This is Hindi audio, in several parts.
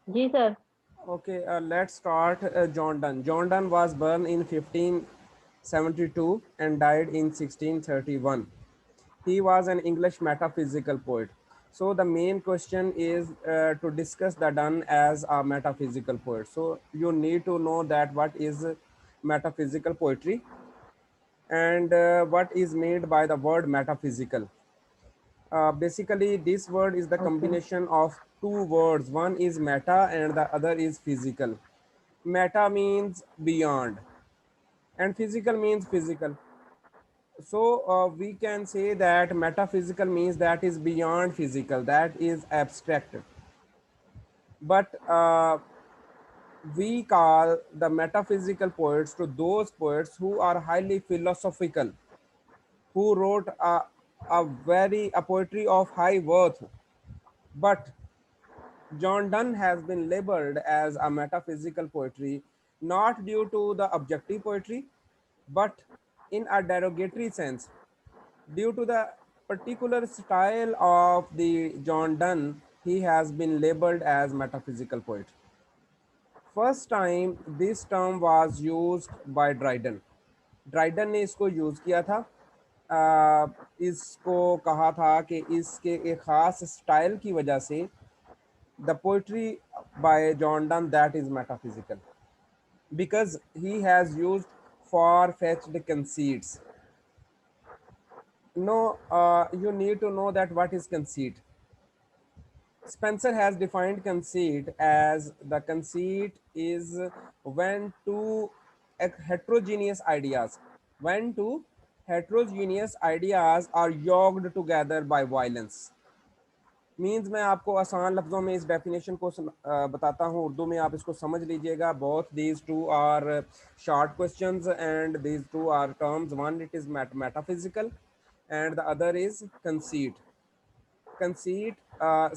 Ji sir. Okay, let's start. John Donne. John Donne was born in 1572 and died in 1631. He was an English metaphysical poet. So the main question is to discuss the Donne as a metaphysical poet. So you need to know that what is metaphysical poetry and what is made by the word metaphysical. Basically, this word is the okay. combination of two words. One is meta and the other is physical. Meta means beyond and physical means physical. So we can say that metaphysical means that is beyond physical, that is abstract. But we call the metaphysical poets to those poets who are highly philosophical, who wrote a poetry of high worth. But John Donne has been labeled as a metaphysical poetry not due to the objective poetry, but in a derogatory sense due to the particular style of the John Donne. He has been labeled as metaphysical poet. First time this term was used by Dryden. Dryden ने इसको यूज़ किया था। इसको कहा था कि इसके एक ख़ास स्टाइल की वजह से the poetry by John Donne that is metaphysical because he has used far-fetched conceits. No, you need to know that what is conceit. Spencer has defined conceit as the conceit is when two heterogeneous ideas, when two heterogeneous ideas are yoked together by violence. Means मैं आपको आसान लफ्ज़ों में इस डेफिनेशन को बताता हूँ उर्दू में, आप इसको समझ लीजिएगा। Both these two are short questions and these two are terms, one it is metaphysical and the other is conceit. Conceit,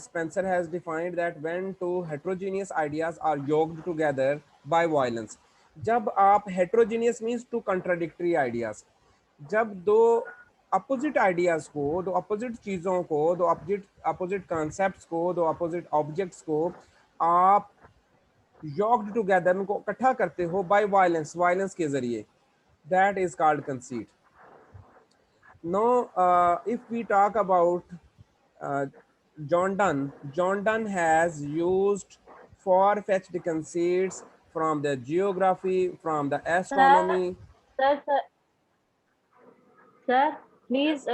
Spencer has defined that when two heterogeneous ideas are yoked together by violence. जब आप heterogeneous means two contradictory ideas, जब दो अपोजिट आइडियाज़ को, दो अपोजिट चीज़ों को, दो अपोजिट अपोजिट कॉन्सेप्ट्स को, दो अपोजिट ऑब्जेक्ट्स को आप यॉक्ड टुगेदर, उनको इकट्ठा करते हो बाय वायलेंस, वायलेंस के ज़रिए, that is called conceit. Now, if we talk about uh, John Donne has used far-fetched conceits from the geography, from the sir astronomy. Sir sir sir please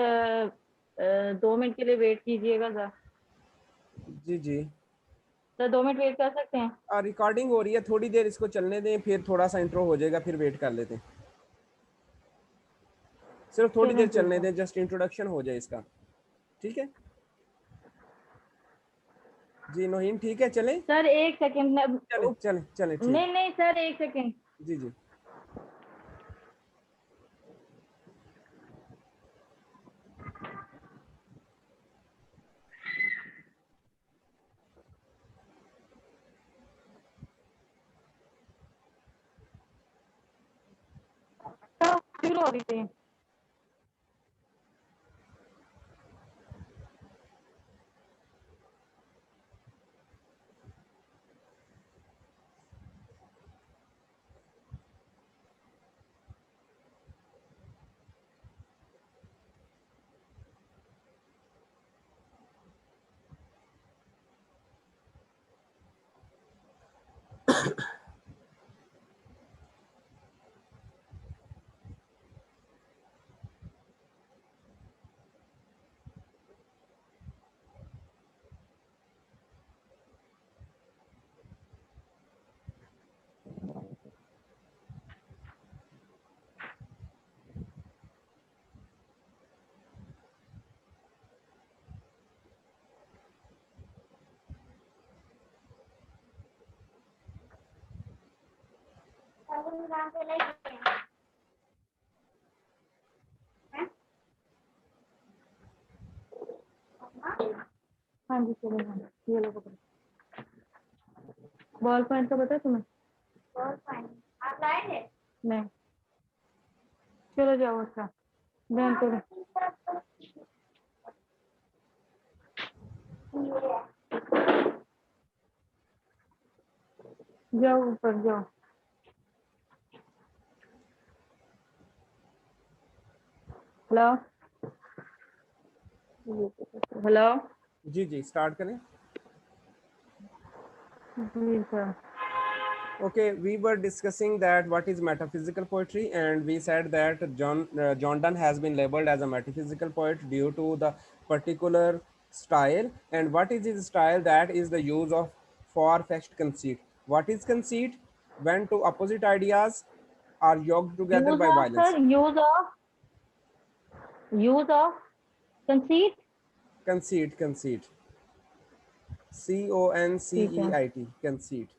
2 minute के लिए वेट कीजिएगा सर। जी जी। सर 2 मिनट वेट कर सकते हैं? रिकॉर्डिंग हो रही है, थोड़ी देर इसको चलने दें, फिर थोड़ा सा इंट्रो हो जाएगा, फिर वेट कर लेते हैं। सिर्फ थोड़ी चलें देर ठीक चलने है। दें, जस्ट इंट्रोडक्शन हो जाए इसका। ठीक है जी नोहीन, ठीक है, चलें। Sir 1 second. चलें चलें चलें, ठीक। नहीं नहीं सर 1 सेकंड। जी जी। शुरू हो रही थी। हाँ जी चलेगा। ये लो पकड़ो। बॉल पॉइंट तो पता है तुम्हें? बॉल पॉइंट आप लाए थे? नहीं। चलो जाओ अच्छा। बहन चलो। जाओ ऊपर जाओ। Hello hello. जी जी स्टार्ट करें। जी sir. Okay, we were discussing that what is metaphysical poetry, and we said that John Donne has been labeled as a metaphysical poet due to the particular style. And what is his style? That is the use of far-fetched conceit. What is conceit? When two opposite ideas are yoked together use by of violence. Sir, use of conceit. Conceit, conceit. ठीक है, CONCEIT, conceit.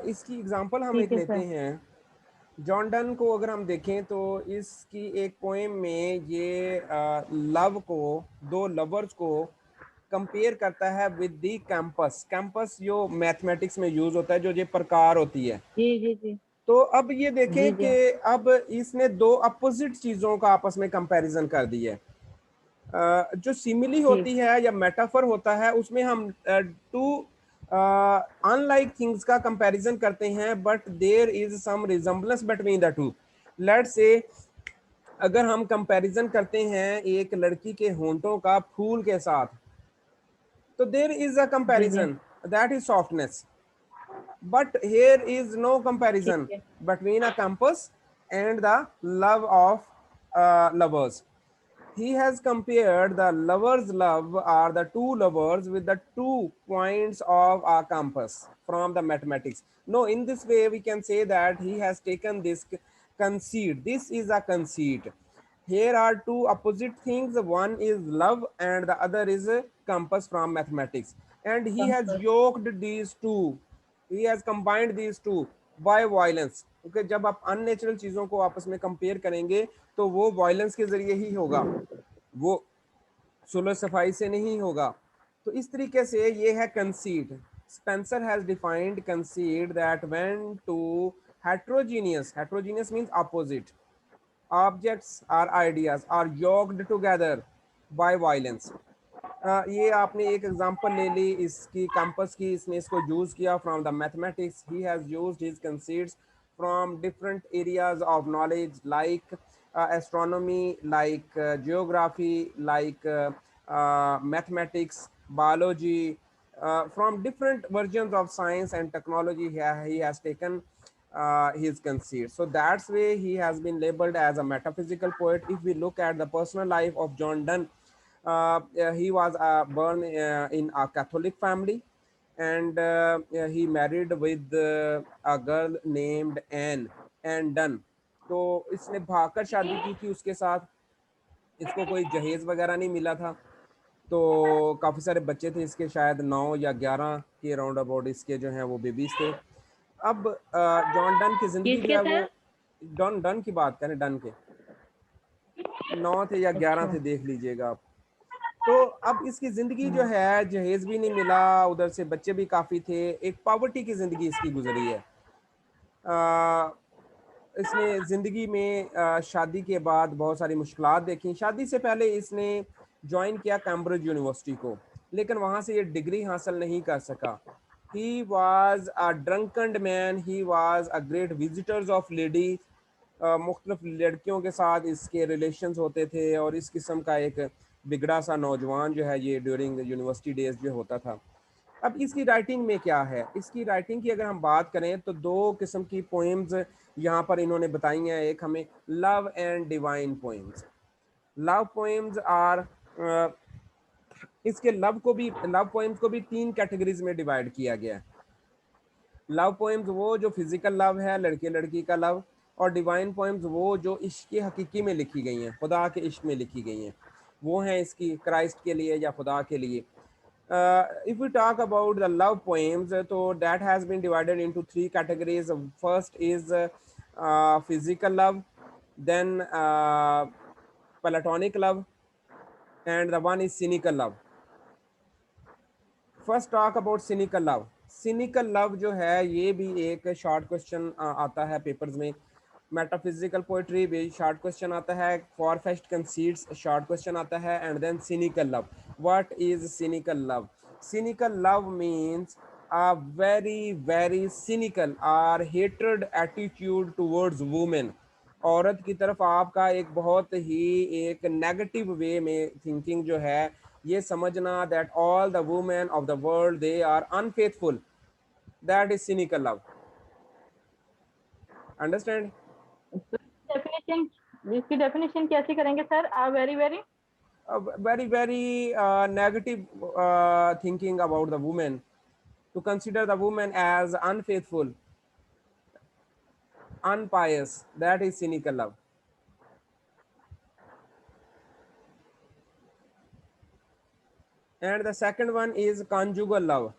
इसकी एग्जांपल हम एक ठीक है लेते सर। हैं। जॉन डन को अगर हम देखें तो इसकी एक पोएम में ये लव को, दो लवर्स को कंपेयर करता है विद दी कैंपस। कैंपस जो मैथमेटिक्स में यूज होता है, जो ये प्रकार होती है। जी जी जी तो अब ये जी देखें जी। कि अब इसने दो अपोजिट चीजों का आपस में कंपैरिजन कर दिया है। जो सिमिली जी होती है या मेटाफर होता है, उसमें हम टू अनलाइक थिंग्स का कंपैरिजन करते हैं, but there is some resemblance between the two. Let's say अगर हम कंपैरिजन करते हैं एक लड़की के होंठों का फूल के साथ, तो देयर इज अ जी जी। Comparison, that is softness. But here is no ठीक comparison है। between a compass and the love of lovers. He has compared the lovers' love are the two lovers with the 2 points of a compass from the mathematics. No, in this way we can say that he has taken this conceit. This is a conceit. Here are two opposite things. One is love and the other is a compass from mathematics. And he has compass. yoked these two. He has combined these two by violence. Okay, जब आप अननेचुरल चीजों को आपस में कंपेयर करेंगे तो वो वायलेंस के जरिए ही होगा, वो सुलह सफाई से नहीं होगा। तो इस तरीके से ये है conceit. Spencer has defined conceit that when two heterogeneous means opposite objects or ideas are yoked together by violence. ये आपने एक एग्जांपल ले ली इसकी कैंपस की, इसने इसको यूज किया from the mathematics. He has used his कंसीड्स from different areas of knowledge like astronomy, like geography, like mathematics, biology, from different versions of science and technology. He has taken his conceit. So that's way he has been labeled as a metaphysical poet. If we look at the personal life of John Donne, he was born in a Catholic family, and he married with a girl named Anne Donne. तो इसने भागकर शादी की थी उसके साथ। इसको कोई जहेज वगैरह नहीं मिला था, तो काफ़ी सारे बच्चे थे इसके, शायद 9 या 11 के राउंड अबाउट इसके जो हैं वो बेबीज थे। अब जॉन डन की ज़िंदगी जो किसके है वो, सर? डन डन की बात करें, डन के 9 थे या 11 अच्छा। थे, देख लीजिएगा आप। तो अब इसकी ज़िंदगी जो है, जहेज भी नहीं मिला, उधर से बच्चे भी काफ़ी थे, एक पॉवर्टी की ज़िंदगी इसकी गुजरी है। इसने ज़िंदगी में शादी के बाद बहुत सारी मुश्किलात देखी। शादी से पहले इसने ज्वाइन किया कैम्ब्रिज यूनिवर्सिटी को, लेकिन वहाँ से ये डिग्री हासिल नहीं कर सका। He was a drunken man, he was a great visitors of lady. मुख्तलिफ लड़कियों के साथ इसके रिलेशंस होते थे, और इस किस्म का एक बिगड़ा सा नौजवान जो है ये ड्यूरिंग यूनिवर्सिटी डेज जो होता था। अब इसकी राइटिंग में क्या है, इसकी राइटिंग की अगर हम बात करें तो 2 किस्म की पोएम्स यहाँ पर इन्होंने बताई हैं। एक हमें love and divine poems. Love poems are, इसके लव पोएम्स को भी 3 कैटेगरीज में डिवाइड किया गया है। लव पोएम्स वो जो फिजिकल लव है, लड़के लड़की का लव, और डिवाइन पोएम्स वो जो इश्क हकीकी में लिखी गई हैं, खुदा के इश्क में लिखी गई हैं, वो हैं इसकी क्राइस्ट के लिए या खुदा के लिए। If we talk about the love poems, so that has been divided into 3 categories. First is physical love, then platonic love, and the one is cynical love. First talk about cynical love. Cynical love जो है ये भी एक शॉर्ट क्वेश्चन आता है पेपर्स में। मेटाफिजिकल पोइट्री भी शॉर्ट क्वेश्चन आता है, far-fetched conceits short question आता है, and then cynical love. What is cynical love? Cynical love means a very cynical or hatred attitude towards women. औरत की तरफ आपका एक बहुत ही एक नेगेटिव वे में थिंकिंग जो है, ये समझना that all the women of the world they are unfaithful, that is cynical love. Understand? Definition, इसकी डेफिनेशन कैसे करेंगे sir? Ah very very very negative thinking about the woman, to consider the woman as unfaithful, unpious, that is cynical love. And the second one is conjugal love.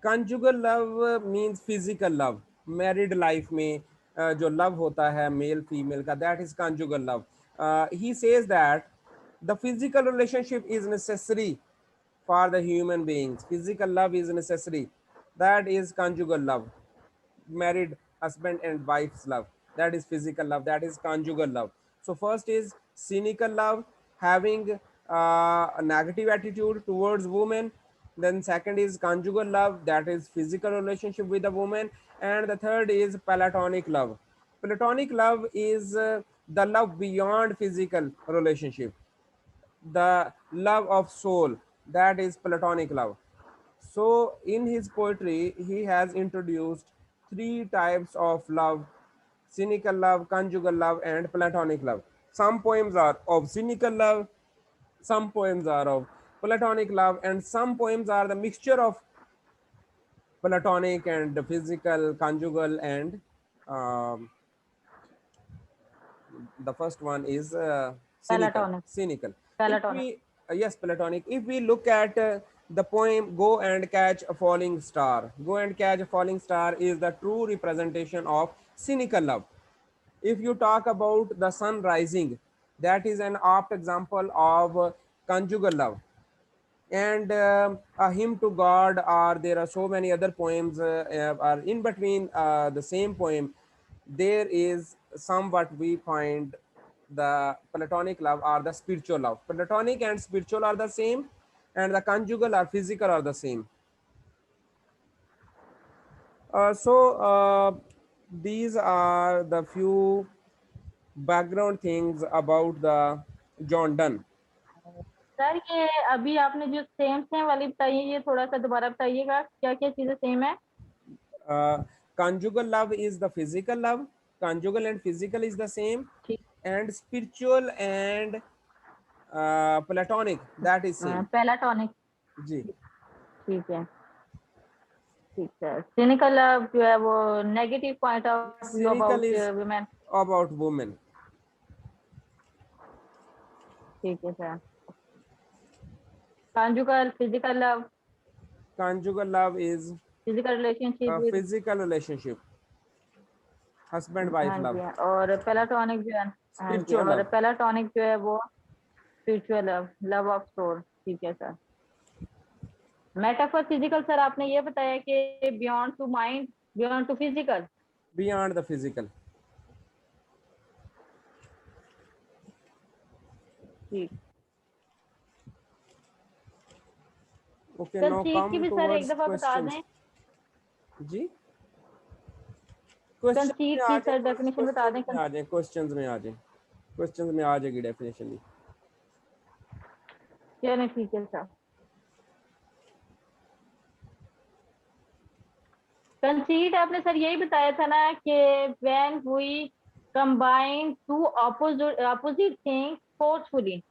Conjugal love means physical love. Married life में जो love होता है male female का, that is conjugal love. He says that the physical relationship is necessary for the human beings. Physical love is necessary. That is conjugal love. Married husband and wife's love, that is physical love, that is conjugal love. So first is cynical love, having a negative attitude towards women. Then second is conjugal love, that is physical relationship with a woman. And the third is platonic love. Platonic love is the love beyond physical relationship, the love of soul, that is platonic love. So in his poetry, he has introduced three types of love: cynical love, conjugal love, and platonic love. Some poems are of cynical love, some poems are of platonic love, and some poems are the mixture of platonic and physical, conjugal, and um, the first one is cynical, पेलाटोनिक, cynical. If पेलाटोनिक। we yes, platonic. If we look at the poem "Go and Catch a Falling Star," "Go and Catch a Falling Star" is the true representation of cynical love. If you talk about the sun rising, that is an apt example of conjugal love. And a hymn to God, or there are so many other poems are in between the same poem. There is somewhat we find the platonic love or the spiritual love. Platonic and spiritual are the same, and the conjugal or physical are the same. So these are the few background things about the John Donne. Sir ये अभी आपने जो सेम सेम वाली बताई है, ये थोड़ा सा दोबारा बताइएगा, क्या क्या चीजें सेम है? Conjugal love is the physical love, conjugal and physical is the same, ठीक, and spiritual and platonic, that is same. पेलाटोनिक। जी. ठीक है, ठीक है। सिनिकल लव जो है वो negative point of view Cynical about is women. about women. ठीक है sir. Conjugal physical love, Conjugal love is physical relationship a with, physical relationship, husband wife हाँ love. जी, और पेलाटोनिक जो है, हाँ जी, Spiritual और love. पेलाटोनिक जो है वो spiritual love, love of soul. ठीक है सर। मेटाफर फिजिकल सर आपने ये बताया कि beyond the mind, beyond the physical. Beyond the physical. ठीक। Okay, now कंसीट की come भी सर एक towards दफा बता questions. दें। जी. क्वेश्चन में कंसीट आ की जाए, सर डेफिनेशन बता दें। क्वेश्चन में आ जाए, क्वेश्चंस में आ जाए, क्वेश्चंस में आ जाएगी डेफिनेशन। चलिए ठीक है सर। कंसीट आपने सर यही बताया था ना कि when we combine two opposite things forcefully.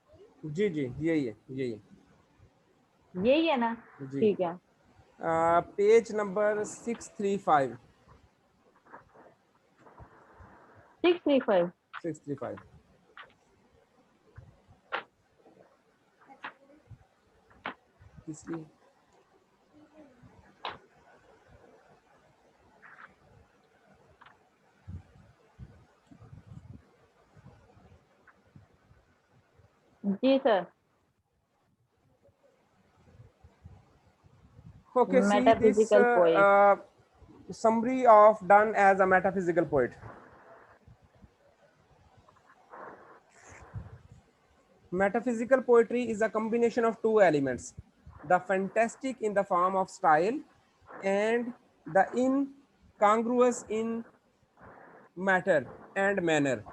जी जी, यही है, यही है। यही है ना? जी. ठीक है। Page number 635. 635। 635. किसकी? जी sir. Okay, see this metaphysical poet. summary of Donne as a metaphysical poet. Metaphysical poetry is a combination of two elements: the fantastic in the form of style and the incongruous in matter and manner.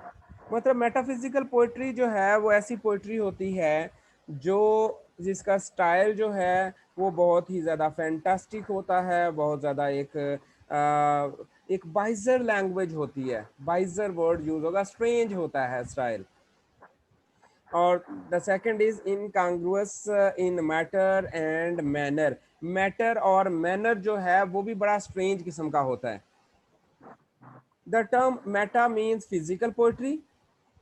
मतलब मेटाफिजिकल पोइट्री जो है वो ऐसी पोइट्री होती है जो जिसका स्टाइल जो है वो बहुत ही ज़्यादा फैंटास्टिक होता है, बहुत ज़्यादा एक बाइजर लैंग्वेज होती है, बाइजर वर्ड यूज होगा, स्ट्रेंज होता है स्टाइल। और the second is incongruous in matter and manner. Matter और मैनर जो है वो भी बड़ा स्ट्रेंज किस्म का होता है। The term meta means physical poetry,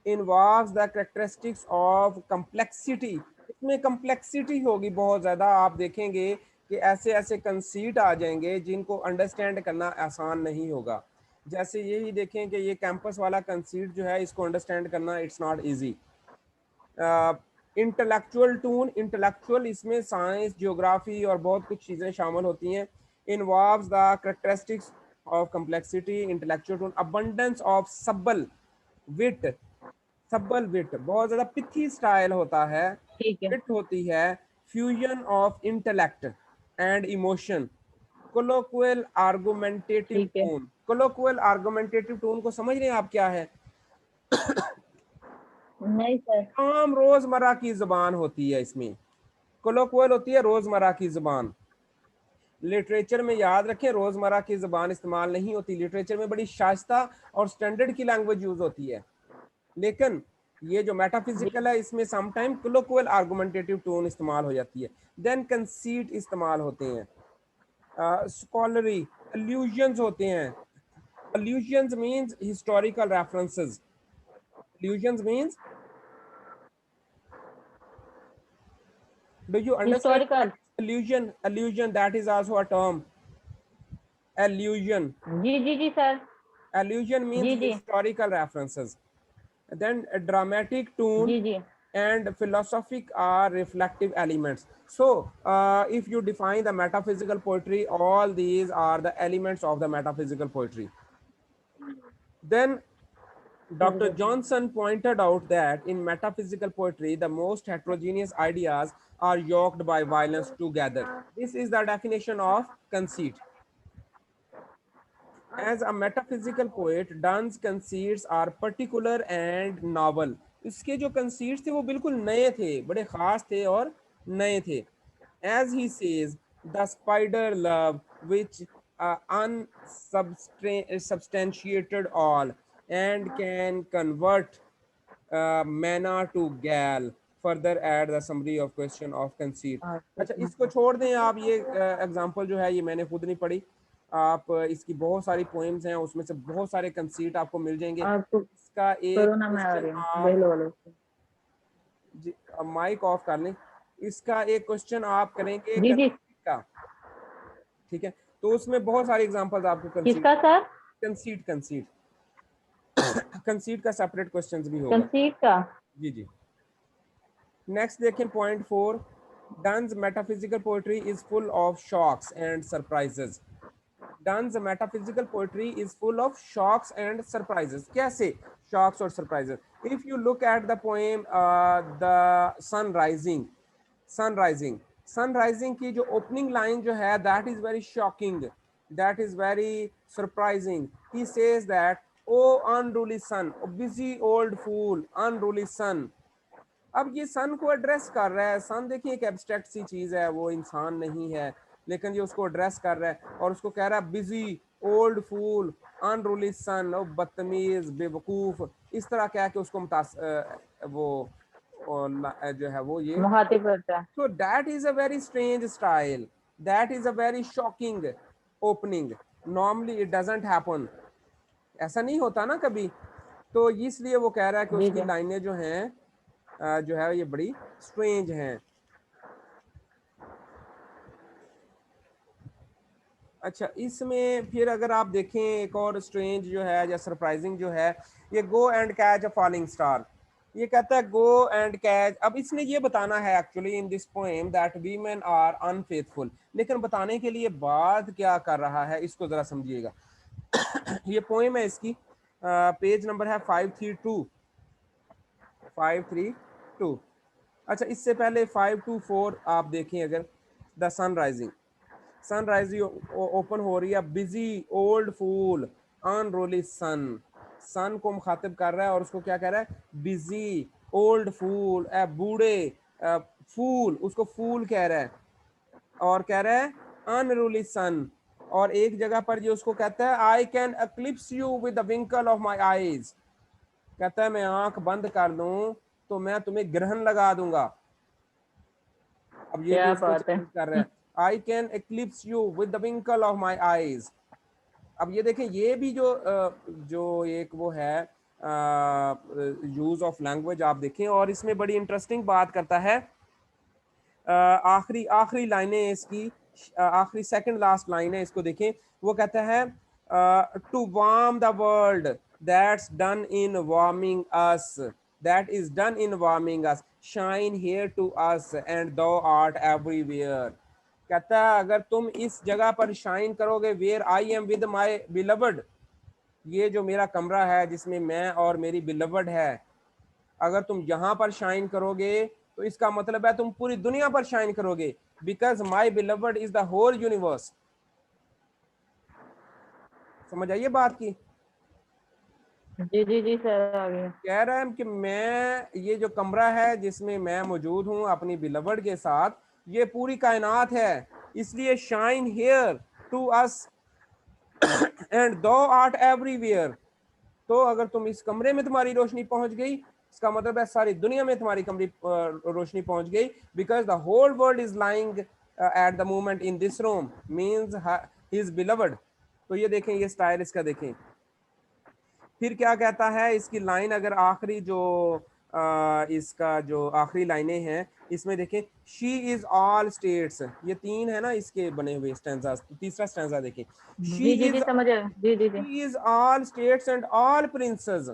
involves the characteristics of complexity। इसमें complexity होगी बहुत ज़्यादा। आप देखेंगे कि ऐसे ऐसे कंसीट आ जाएंगे जिनको अंडरस्टैंड करना आसान नहीं होगा। जैसे यही देखें कि ये कैंपस वाला कंसीट जो है इसको अंडरस्टैंड करना it's not easy. Intellectual tone, intellectual इसमें साइंस, जियोग्राफी और बहुत कुछ चीज़ें शामिल होती हैं। Involves the characteristics of complexity, intellectual tone, abundance of subtle wit. सबल विट बहुत ज़्यादा पिथी स्टाइल होता है, ठीक है विट होती है, fusion of intellect and emotion, colloquial argumentative ठीक है। टोन। कोलोक्वल आर्गुमेंटेटिव टोन को समझ रहे हैं आप क्या है? नहीं सर। आम रोजमर्रा की जुबान होती है इसमें। कोलोक्वल होती है रोजमर्रा की जुबान। लिटरेचर में याद रखें रोजमर्रा की जुबान इस्तेमाल नहीं होती, लिटरेचर में बड़ी शाइस्ता और स्टैंडर्ड की लैंग्वेज यूज होती है। लेकिन ये जो जी मेटाफिजिकल है इसमें समटाइम कोलोक्वल आर्गुमेंटेटिव टोन इस्तेमाल हो जाती है। देन कंसीट इस्तेमाल होते हैं, स्कॉलरी अल्यूजन्स होते हैं। Allusions means historical references. Allusions means, do you understand what historical. is allusion? Allusion, that is also a term. Allusion. जी सर। Allusion means जी historical references. Then a dramatic tone जी and philosophic are reflective elements. So, if you define the metaphysical poetry, all these are the elements of the metaphysical poetry. Then ठीक Dr. है। Johnson pointed out that in metaphysical poetry, the most heterogeneous ideas are yoked by violence together. This is the definition of conceit. As a metaphysical poet, Donne's conceits are particular and novel. इसके जो conceits थे वो बिल्कुल नए थे, बड़े खास थे और नए थे। As he says, the spider love which unsubstantiated all and can convert manna to gal. Further add the summary of question of conceit। अच्छा इसको छोड़ दें आप, ये एग्जांपल जो है ये मैंने खुद नहीं पढ़ी। आप इसकी बहुत सारी पोएम्स हैं, उसमें से बहुत सारे कंसीट आपको मिल जाएंगे। आपको इसका एक कोरोना में आ क्वेश्चन रही हूँ आप बेलो वाले से। माइक ऑफ कर लें। इसका एक क्वेश्चन आप करेंगे जी कंसीट का, ठीक है? तो उसमें बहुत सारे एग्जांपल्स आपको कंसीट किसका सर? कंसीट कंसीट कंसीट का सेपरेट क्वेश्चंस भी होगा। कंसीट का। जी जी। नेक्स्ट देखें point 4। Donne's metaphysical poetry is full of shocks and surprises। Donne's metaphysical poetry is full of shocks and surprises। कैसे shocks और surprises? If you look at the poem the sun rising, sun rising, sun rising की जो opening line जो है that is very shocking, that is very surprising। He says that, oh unruly sun, oh busy old fool, unruly sun। अब ये सन को एड्रेस कर रहा है। सन देखिए एक एब्स्ट्रैक्ट सी चीज है, वो इंसान नहीं है, लेकिन ये उसको एड्रेस कर रहा है और उसको कह रहा है बिजी ओल्ड फूल अनरूली सन, ओ बदतमीज बेवकूफ, इस तरह कह के उसको जो है वो ये। मुहातिब करता है। So that is a very strange style. That is a very shocking opening. Normally it doesn't happen. ऐसा नहीं होता ना कभी। तो इसलिए वो कह रहा है कि जी उसकी लाइनें जो हैं जो है ये बड़ी स्ट्रेंज हैं। अच्छा इसमें फिर अगर आप देखें एक और स्ट्रेंज जो है या सरप्राइजिंग जो है, ये गो and catch a falling star. ये कहता है गो एंड कैच। अब इसने ये बताना है actually in this poem that women are unfaithful, लेकिन बताने के लिए बात क्या कर रहा है इसको जरा समझिएगा। ये पोएम है इसकी, पेज नंबर है 532 532। अच्छा इससे पहले 524 आप देखें अगर, the sun rising. Sunrise open हो रही है, बिजी ओल्ड फूल अनरोली सन, सन को मुखातिब कर रहा है और उसको क्या कह रहा है, बिजी ओल्ड फूल, बूढ़े फूल, उसको फूल कह रहा है और कह रहा है अनरूली सन। और एक जगह पर जो उसको कहता है I can eclipse you with the winkle of my eyes, कहता है मैं आंख बंद कर दूं तो मैं तुम्हें ग्रहण लगा दूंगा। अब ये भी क्या उसको बात है। चैलेंज कर रहा है, I can eclipse you with the winkle of my eyes. अब ये देखें, ये भी जो एक वो है यूज ऑफ लैंग्वेज आप देखें, और इसमें बड़ी इंटरेस्टिंग बात करता है। आखिरी आखिरी लाइनें इसकी, आखिरी सेकंड लास्ट लाइन है, इसको देखें। वो कहता है to warm the world that's done in warming us, that is done in warming us, shine here to us and thou art everywhere. कहता है अगर तुम इस जगह पर शाइन करोगे, where I am with my beloved, ये जो मेरा कमरा है जिसमें मैं और मेरी बिलवड है, अगर तुम यहाँ पर शाइन करोगे तो इसका मतलब है तुम पूरी दुनिया पर शाइन करोगे, because my beloved is the whole universe. समझ आइए बात की। जी जी जी सर, आ गया। कह रहा है कि मैं, ये जो कमरा है जिसमें मैं मौजूद हूँ अपनी बिलवड के साथ, ये पूरी कायनात है, इसलिए shine here to us and thou art everywhere. तो अगर तुम इस कमरे में तुम्हारी रोशनी पहुंच गई, इसका मतलब है सारी दुनिया में तुम्हारी कमरी रोशनी पहुंच गई, because the whole world is lying at the moment in this room means his beloved. तो ये देखें, ये स्टाइल इसका देखें। फिर क्या कहता है इसकी लाइन, अगर आखिरी जो इसका जो आखिरी लाइनें हैं इसमें देखें, शी इज ऑल स्टेट्स, ये तीन है ना इसके बने हुए स्टैंजा, तीसरा स्टैंजा देखें, she ji ji ji is समझ आया, जी जी जी। She is all states and all princes.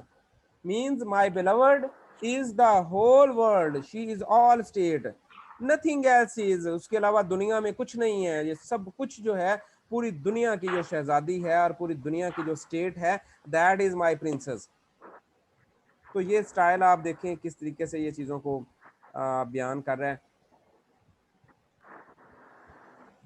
Means my beloved is the whole world. She is all state. Nothing else is. उसके अलावा दुनिया में कुछ नहीं है, ये सब कुछ जो है पूरी दुनिया की जो शहजादी है और पूरी दुनिया की जो स्टेट है, दैट इज माई प्रिंसेस। तो ये स्टाइल आप देखें किस तरीके से ये चीज़ों को बयान कर रहा है।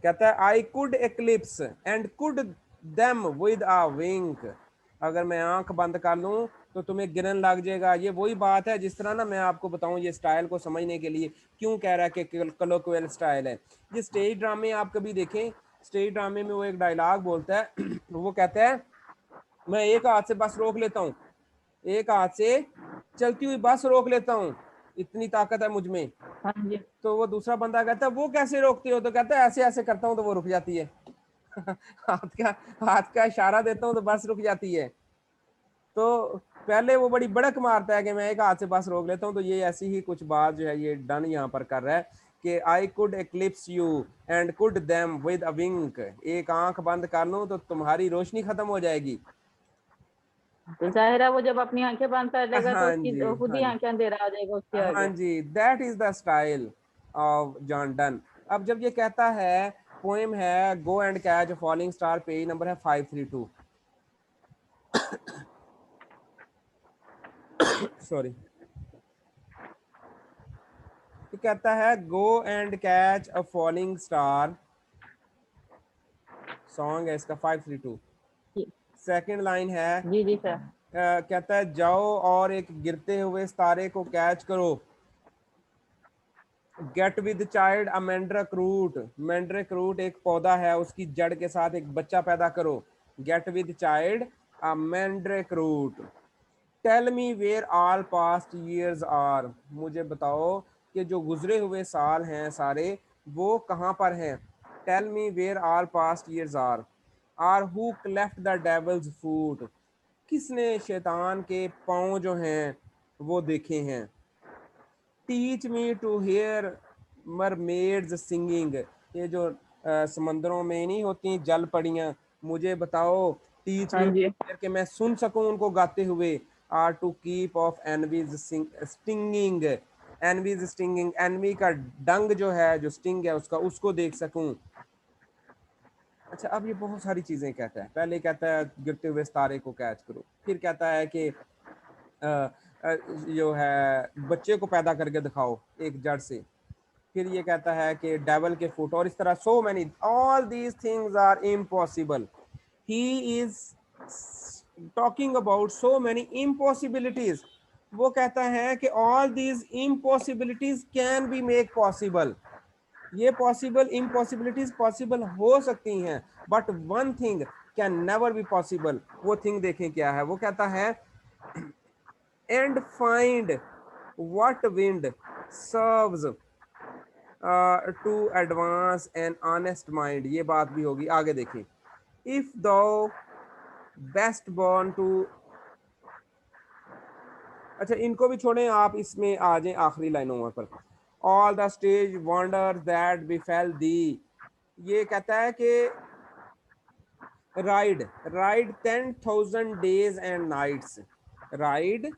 कहता है I could eclipse and cloud them with a wink, अगर मैं आंख बंद कर लूं तो तुम्हें गिरन लग जाएगा। ये वही बात है, जिस तरह ना मैं आपको बताऊं, ये स्टाइल को समझने के लिए क्यों कह रहा है कि कलोक्वियल स्टाइल है। ये स्टेज ड्रामे आप कभी देखें, स्टेज ड्रामे में वो एक डायलॉग बोलता है वो कहता है मैं एक हाथ से बस रोक लेता हूँ, एक हाथ से चलती हुई बस रोक लेता हूँ, इतनी ताकत है मुझ में। हाँ जी। तो वो दूसरा बंदा कहता है वो कैसे रोकती हो, तो कहता है ऐसे ऐसे करता हूँ तो वो रुक जाती है। हाथ का इशारा देता हूँ तो बस रुक जाती है। तो पहले वो बड़ी बड़क मारता है कि मैं एक हाथ से बस रोक लेता हूँ, तो ये ऐसी ही कुछ बात जो है ये डन यहाँ पर कर रहा है कि I could eclipse you and cloud them with a wink, एक आंख बंद कर लूं तो तुम्हारी रोशनी खत्म हो जाएगी। तो जाहिर है वो जब अपनी आंखें बंद कर लेगा तो हाँ उसकी जी, खुद हाँ ही जी, आंखें अंधेरा आ जाएगा उसके हाँ आगे। जी, that is the style of John Donne. अब जब ये कहता है, पोएम है go and catch falling star, page number है 532, सॉरी। ये कहता है go and catch a falling star, song है इसका 532। जी सेकंड लाइन है जी जी सर। कहता है जाओ और एक गिरते हुए सितारे को कैच करो, get with child a mandrake root, mandrake root एक पौधा है, उसकी जड़ के साथ एक बच्चा पैदा करो, get with child a mandrake root. Tell me where all past years are, मुझे बताओ कि जो गुजरे हुए साल हैं सारे वो कहाँ पर हैं। Tell me where all past years are who cleft the devil's foot, किसने शैतान के पाँव जो हैं वो देखे हैं। Teach me to hear mermaids singing, ये जो समंदरों में नहीं होती जल पड़ियाँ, मुझे बताओ टीच हाँ मी जी। कि मैं सुन सकूं उनको गाते हुए। Are to keep off envy's stinging, envy's stinging, envy का डंग जो है, जो स्टिंग है उसका, उसको देख सकूं। अच्छा, अब ये बहुत सारी चीजें कहता है। पहले कहता है गिरते हुए सितारे को कैच करो, फिर कहता है कि अ, जो है बच्चे को पैदा करके दिखाओ एक जड़ से, फिर ये कहता है कि डेवल के फुट, और इस तरह so many, all these things are impossible. He is talking about so many impossibilities. वो कहता है कि all these impossibilities can be make possible. ये पॉसिबल इम्पॉसिबिलिटीज पॉसिबल हो सकती हैं, but one thing can never be possible. वो थिंग देखें क्या है। वो कहता है and find what wind serves to advance an honest mind। ये बात भी होगी आगे देखें। if thou best born to, अच्छा इनको भी छोड़ें, आप इसमें आ जाएं आखिरी लाइनों पर। All the strange wonders that befell thee. ये कहता है कि ride ride 10,000 days and nights, ride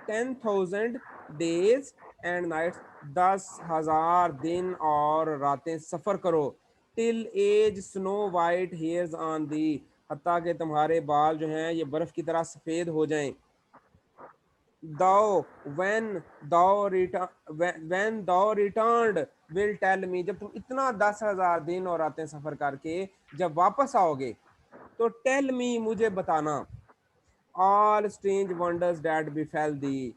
10,000 days and nights, 10,000 दिन और रातें सफर करो। Till age snow white hairs on thee, हत्ता कि तुम्हारे बाल जो हैं ये बर्फ की तरह सफेद हो जाएं। thou when when thou returned will tell me, जब तुम इतना 10,000 दिन और रातें सफर करके जब वापस आओगे तो टेल मी, मुझे बताना, ऑल स्ट्रेंज वंडर्स डैट बिफेल दी,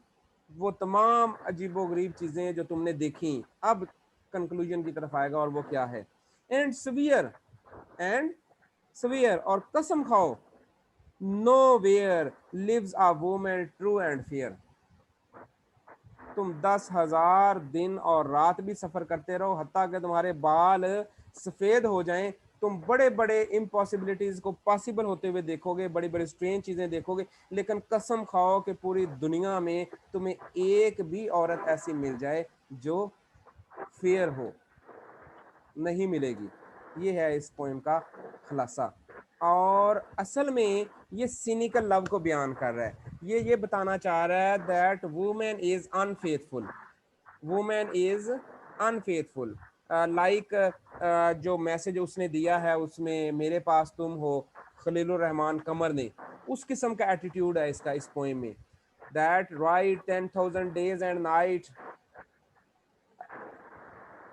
वो तमाम अजीबोगरीब चीजें जो तुमने देखी। अब कंक्लूजन की तरफ आएगा और वो क्या है। एंड सवियर, एंड सवियर और कसम खाओ, nowhere lives a woman true and fair. तुम 10,000 दिन और रात भी सफर करते रहो, हत्ता कि तुम्हारे बाल सफेद हो जाएं, तुम बड़े बड़े इम्पॉसिबिलिटीज को पॉसिबल होते हुए देखोगे, बड़ी बड़ी स्ट्रेंज चीजें देखोगे, लेकिन कसम खाओ कि पूरी दुनिया में तुम्हें एक भी औरत ऐसी मिल जाए जो फेयर हो, नहीं मिलेगी। ये है इस पोएम का खुलासा। और असल में ये सिनिकल लव को बयान कर रहा है। ये बताना चाह रहा है that women is unfaithful, women is unfaithful. Like जो मैसेज उसने दिया है उसमें मेरे पास तुम हो, खलीलुर रहमान कमर ने, उस किस्म का एटीट्यूड है इसका इस पोएम में। That ride 10,000 days and night,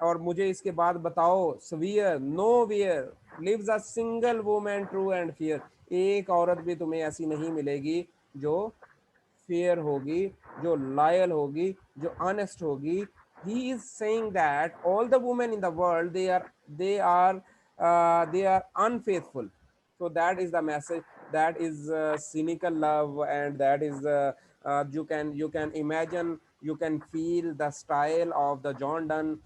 और मुझे इसके बाद बताओ, swear nowhere lives a single woman true and fair, एक औरत भी तुम्हें ऐसी नहीं मिलेगी जो फेयर होगी, जो लॉयल होगी, जो ऑनेस्ट होगी। he is saying that all the women in the world they are unfaithful. So that is the message, that is cynical love, and that is you can imagine, you can feel the style of the John Donne,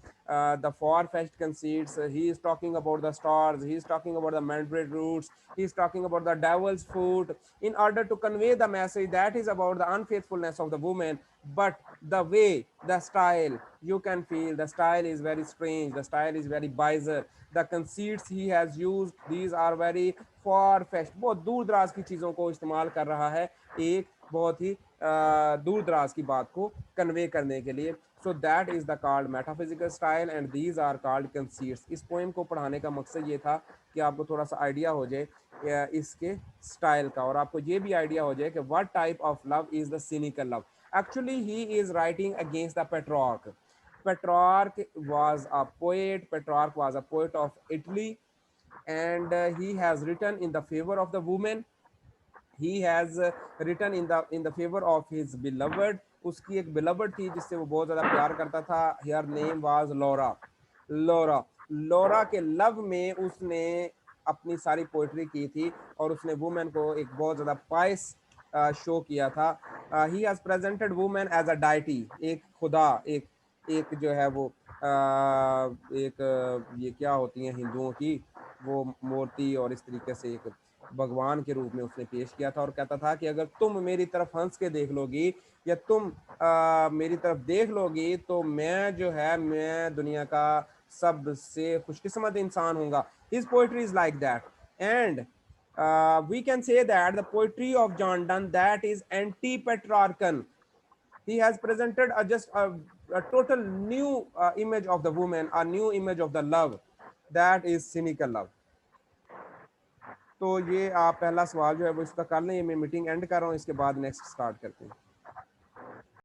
the far-fetched conceits. He is talking about the stars, he is talking about the mandrake roots, he is talking about the devil's foot, in order to convey the message that is about the unfaithfulness of the woman. But the way, the style, you can feel the style is very strange, the style is very bizarre, the conceits he has used, these are very far fetched, बहुत दूर दराज की चीज़ों को इस्तेमाल कर रहा है एक बहुत ही दूर दराज की बात को कन्वे करने के लिए। So that is the called metaphysical style and these are called conceits. इस पोएम को पढ़ाने का मकसद ये था कि आपको थोड़ा सा आइडिया हो जाए इसके स्टाइल का, और आपको ये भी आइडिया हो जाए कि what type of love is the cynical love. Actually, he is writing against the Petrarch. Petrarch was a poet. Petrarch was a poet of Italy, and he has written in the favor of the woman. He has written in the favor of his beloved. उसकी एक beloved थी जिससे वो बहुत ज़्यादा प्यार करता था. Her name was Laura. Laura. Laura के love में उसने अपनी सारी पोइट्री की थी, और उसने वुमेन को एक बहुत ज़्यादा पायस शो किया था। He has presented women as a deity, एक खुदा, एक जो है वो ये क्या होती हैं हिंदुओं की वो मूर्ति, और इस तरीके से एक भगवान के रूप में उसने पेश किया था, और कहता था कि अगर तुम मेरी तरफ हंस के देख लोगी, या तुम मेरी तरफ देख लोगी, तो मैं जो है मैं दुनिया का सबसे खुशकिस्मत इंसान होगा। His poetry is like that, and we can say that the poetry of John Donne, that is anti-Petrarchan. He has presented a total new image of the woman, a new image of the love, that is cynical love. तो ये आप पहला सवाल जो है वो इसका कर लें, ये मैं मीटिंग एंड कर रहा हूँ, इसके बाद नेक्स्ट स्टार्ट करते हैं।